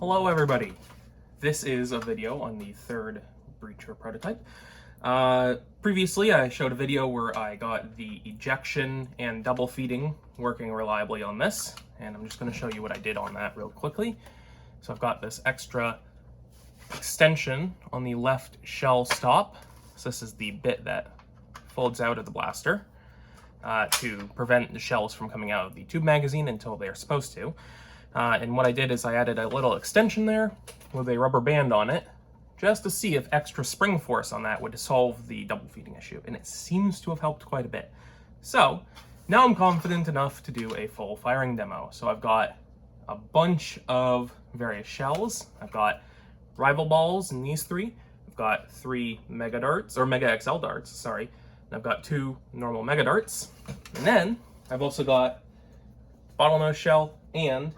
Hello everybody! This is a video on the third breacher prototype. Previously I showed a video where I got the ejection and double feeding working reliably on this, and I'm just going to show you what I did on that real quickly. So I've got this extra extension on the left shell stop. So this is the bit that folds out of the blaster to prevent the shells from coming out of the tube magazine until they're supposed to. And what I did is I added a little extension there with a rubber band on it, just to see if extra spring force on that would solve the double feeding issue, and it seems to have helped quite a bit. So now I'm confident enough to do a full firing demo. So I've got a bunch of various shells. I've got rival balls in these three. I've got 3 mega darts, or mega XL darts, sorry. And I've got 2 normal mega darts. And then I've also got bottlenose shell and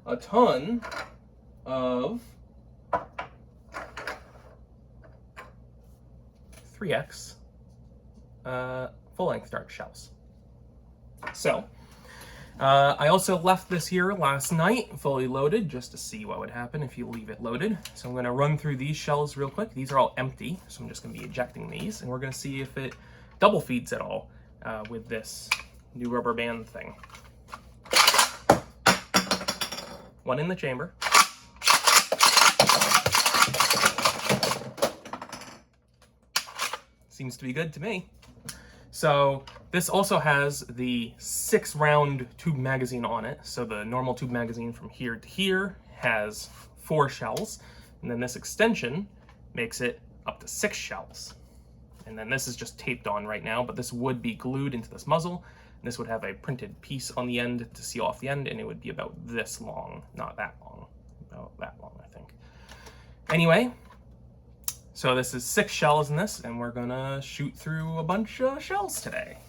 a ton of 3X full-length dart shells. So I also left this here last night fully loaded just to see what would happen if you leave it loaded. So I'm going to run through these shells real quick. These are all empty, so I'm just going to be ejecting these, and we're going to see if it double feeds at all with this new rubber band thing. One in the chamber. Seems to be good to me. So this also has the 6-round tube magazine on it. So the normal tube magazine from here to here has 4 shells. And then this extension makes it up to 6 shells. And then this is just taped on right now, but this would be glued into this muzzle. And this would have a printed piece on the end to seal off the end, and it would be about this long, not that long, about that long, I think. Anyway, so this is 6 shells in this, and we're gonna shoot through a bunch of shells today.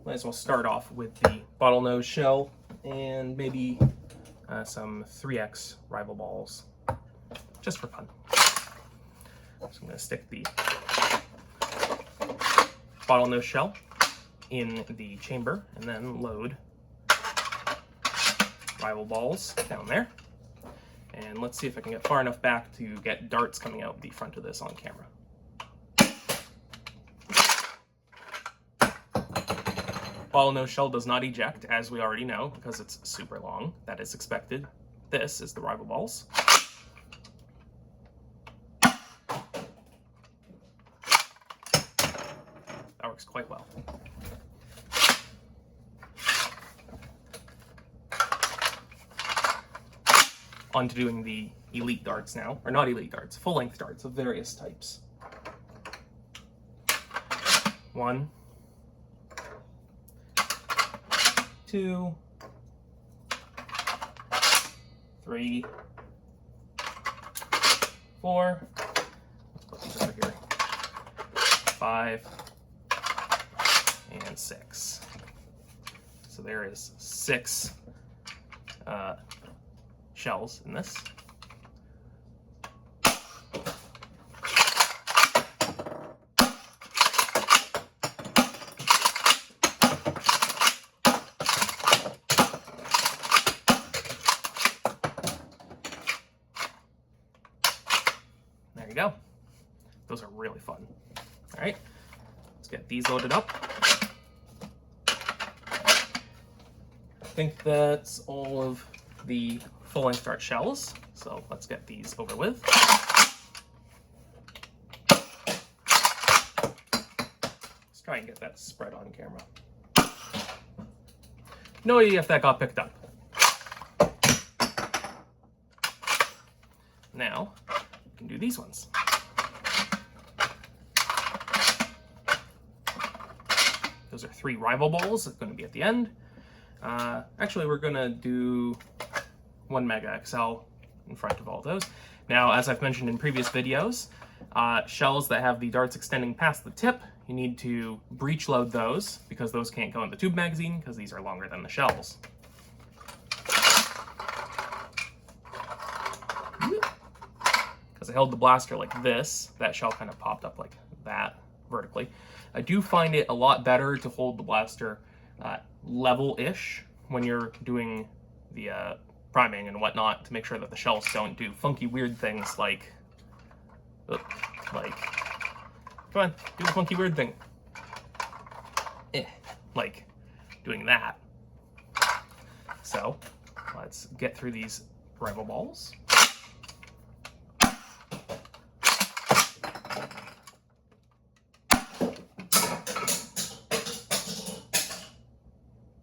Might as well start off with the bottlenose shell and maybe some 3X rival balls, just for fun. So I'm gonna stick the bottlenose shell in the chamber and then load rival balls down there. And let's see if I can get far enough back to get darts coming out the front of this on camera. Bottlenose shell does not eject, as we already know, because it's super long. That is expected. This is the rival balls. That works quite well. On to doing the elite darts now, or not elite darts, full-length darts of various types. 1, 2, 3, 4, let's put these over here, 5, and 6. So there is 6 shells in this. There you go. Those are really fun. All right, let's get these loaded up. I think that's all of the full-length dart shells, so let's get these over with. Let's try and get that spread on camera. No idea if that got picked up. Now, we can do these ones. Those are 3 rival balls. It's going to be at the end. Actually, we're going to do 1 mega XL in front of all those. Now, as I've mentioned in previous videos, shells that have the darts extending past the tip, you need to breech load those, because those can't go in the tube magazine because these are longer than the shells. Because I held the blaster like this, that shell kind of popped up like that vertically. I do find it a lot better to hold the blaster level-ish when you're doing the priming and whatnot to make sure that the shells don't do funky weird things like, come on, do the funky weird thing. Like doing that. So let's get through these rival balls.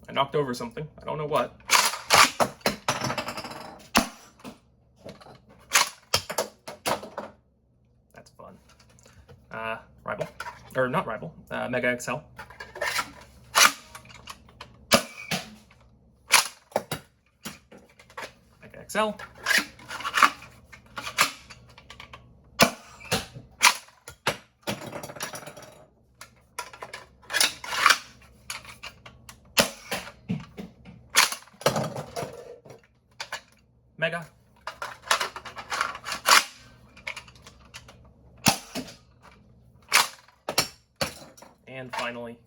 I knocked over something. I don't know what. That's fun. Rival. Or not rival. Mega XL. Mega XL. Mega. And finally,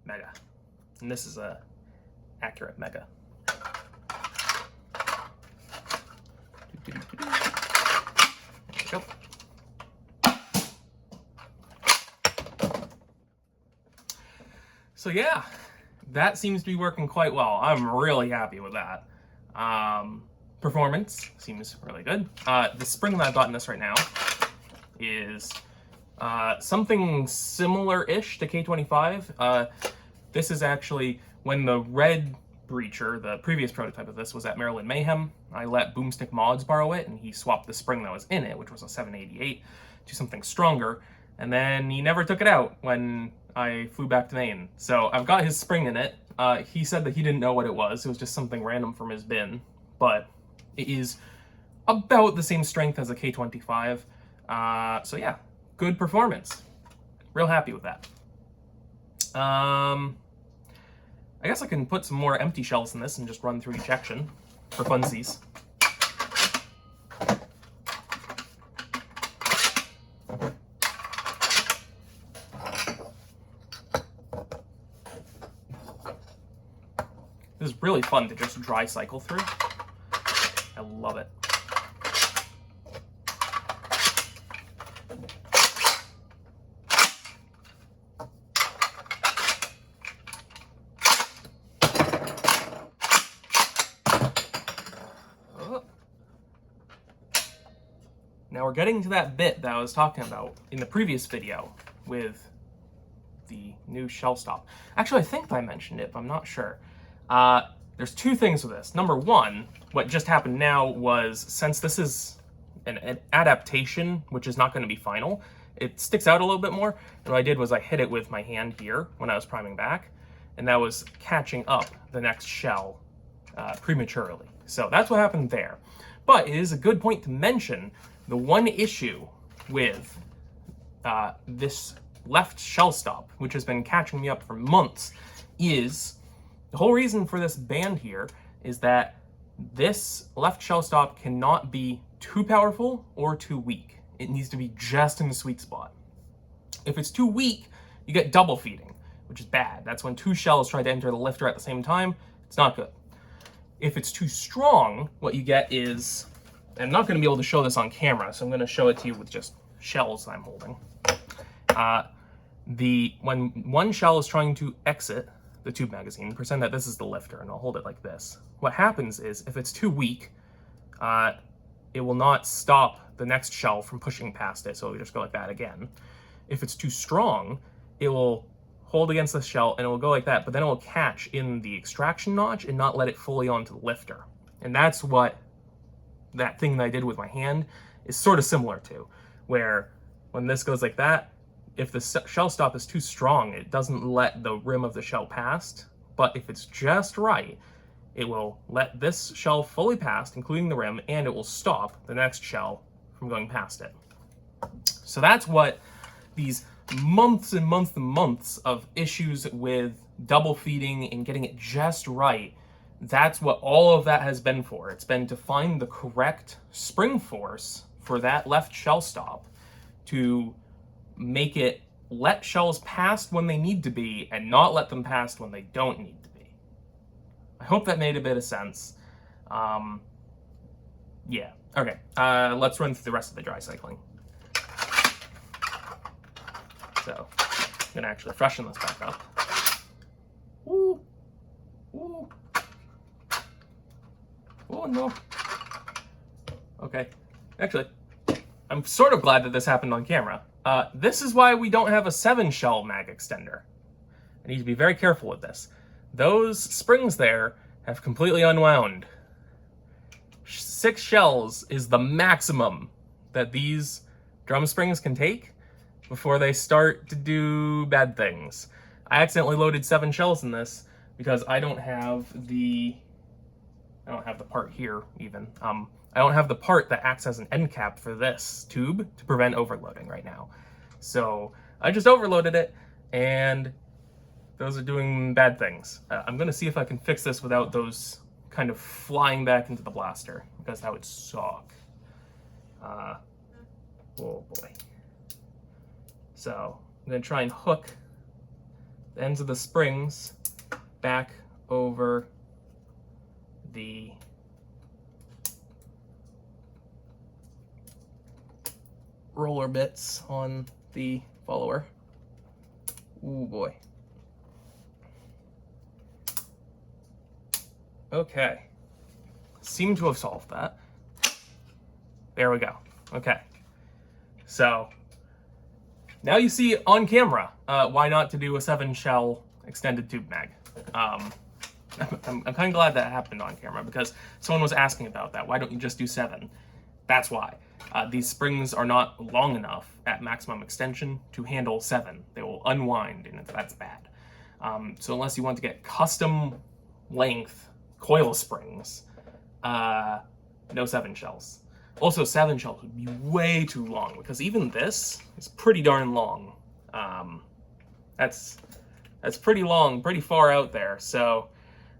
Mega. And this is a accurate Mega. There we go. So yeah, that seems to be working quite well. I'm really happy with that. Performance seems really good. The spring that I've got in this right now is something similar-ish to K25. This is actually when the red breacher, the previous prototype of this, was at Maryland Mayhem. I let Boomstick Mods borrow it, and he swapped the spring that was in it, which was a 788, to something stronger, and then he never took it out when I flew back to Maine. So I've got his spring in it. He said that he didn't know what it was just something random from his bin, but it is about the same strength as a K25. So yeah, good performance. Real happy with that. I guess I can put some more empty shells in this and just run through ejection for funsies. This is really fun to just dry cycle through. I love it. Now we're getting to that bit that I was talking about in the previous video with the new shell stop. Actually, I think I mentioned it, but I'm not sure. There's two things with this. Number one, what just happened now was, since this is an adaptation, which is not going to be final, it sticks out a little bit more. And what I did was I hit it with my hand here when I was priming back, and that was catching up the next shell prematurely. So that's what happened there. But it is a good point to mention the one issue with this left shell stop, which has been catching me up for months, is the whole reason for this band here is that this left shell stop cannot be too powerful or too weak. It needs to be just in the sweet spot. If it's too weak, you get double feeding, which is bad. That's when two shells try to enter the lifter at the same time. It's not good. If it's too strong, what you get is, I'm not going to be able to show this on camera, so I'm going to show it to you with just shells I'm holding. When one shell is trying to exit the tube magazine, pretend that this is the lifter, and I'll hold it like this. What happens is, if it's too weak, it will not stop the next shell from pushing past it, so it'll just go like that again. If it's too strong, it will hold against the shell, and it will go like that, but then it will catch in the extraction notch and not let it fully onto the lifter. And that's what that thing that I did with my hand is sort of similar to, where when this goes like that, if the shell stop is too strong, it doesn't let the rim of the shell past, but if it's just right, it will let this shell fully past, including the rim, and it will stop the next shell from going past it. So that's what these months and months and months of issues with double feeding and getting it just right, that's what all of that has been for. It's been to find the correct spring force for that left shell stop to make it let shells past when they need to be and not let them past when they don't need to be. I hope that made a bit of sense. Yeah. Okay. Let's run through the rest of the dry cycling. So I'm gonna actually freshen this back up. Woo! Woo! Oh no. Okay. Actually, I'm sort of glad that this happened on camera. This is why we don't have a 7-shell mag extender. I need to be very careful with this. Those springs there have completely unwound. 6 shells is the maximum that these drum springs can take before they start to do bad things. I accidentally loaded 7 shells in this because I don't have the part here even. I don't have the part that acts as an end cap for this tube to prevent overloading right now. So I just overloaded it, and those are doing bad things. I'm gonna see if I can fix this without those kind of flying back into the blaster, because that would suck. Oh boy. So I'm gonna try and hook the ends of the springs back over the roller bits on the follower. Ooh boy. Okay. Seem to have solved that. There we go. Okay. So now you see on camera why not to do a 7-shell extended tube mag. I'm kind of glad that happened on camera because someone was asking about that. Why don't you just do 7? That's why. These springs are not long enough at maximum extension to handle 7. They will unwind, and that's bad. So unless you want to get custom length coil springs, no 7 shells. Also, 7 shells would be way too long because even this is pretty darn long. That's pretty long, pretty far out there. So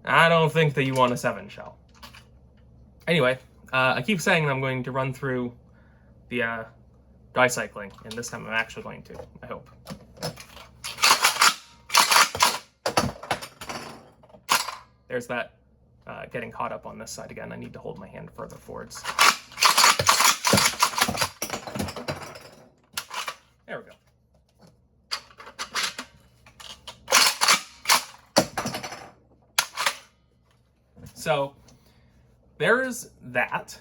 I don't think that you want a 7 shell. Anyway, I keep saying I'm going to run through the dry cycling, and this time I'm actually going to, I hope. There's that getting caught up on this side again. I need to hold my hand further forwards. There we go. So there's that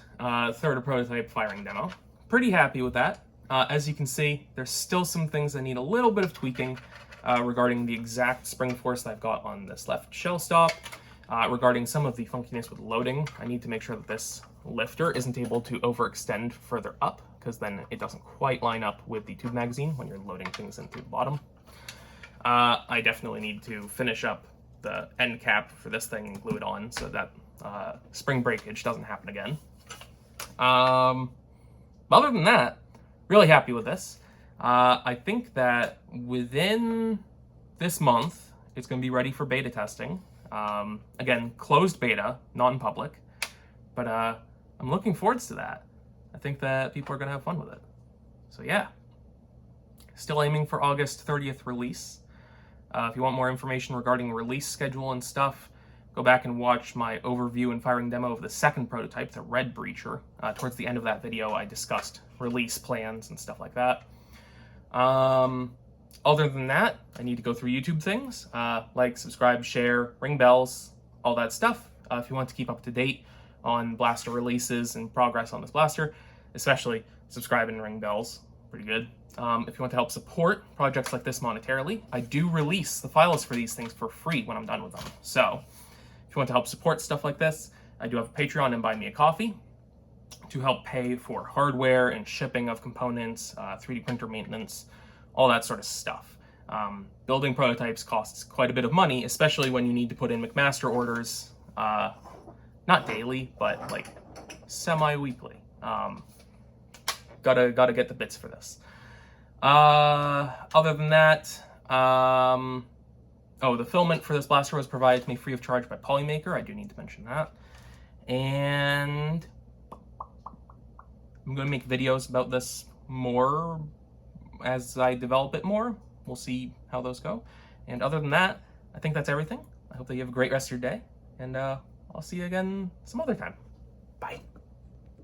third prototype firing demo. Pretty happy with that. As you can see, there's still some things that need a little bit of tweaking regarding the exact spring force that I've got on this left shell stop. Regarding some of the funkiness with loading, I need to make sure that this lifter isn't able to overextend further up, because then it doesn't quite line up with the tube magazine when you're loading things in through the bottom. I definitely need to finish up the end cap for this thing and glue it on so that spring breakage doesn't happen again. Other than that, really happy with this. I think that within this month, it's going to be ready for beta testing. Again, closed beta, non-public, but I'm looking forward to that. I think that people are going to have fun with it. So yeah, still aiming for August 30th release. If you want more information regarding release schedule and stuff, go back and watch my overview and firing demo of the second prototype, the Red Breacher. Towards the end of that video, I discussed release plans and stuff like that. Other than that, I need to go through YouTube things, like, subscribe, share, ring bells, all that stuff. If you want to keep up to date on blaster releases and progress on this blaster, especially subscribe and ring bells, pretty good. If you want to help support projects like this monetarily, I do release the files for these things for free when I'm done with them. So if you want to help support stuff like this, I do have a Patreon and Buy Me a Coffee to help pay for hardware and shipping of components, 3D printer maintenance, all that sort of stuff. Building prototypes costs quite a bit of money, especially when you need to put in McMaster orders, not daily, but like semi-weekly. Gotta get the bits for this. Other than that, the filament for this blaster was provided to me free of charge by Polymaker. I do need to mention that. And I'm going to make videos about this more as I develop it more. We'll see how those go. And other than that, I think that's everything. I hope that you have a great rest of your day, and I'll see you again some other time. Bye.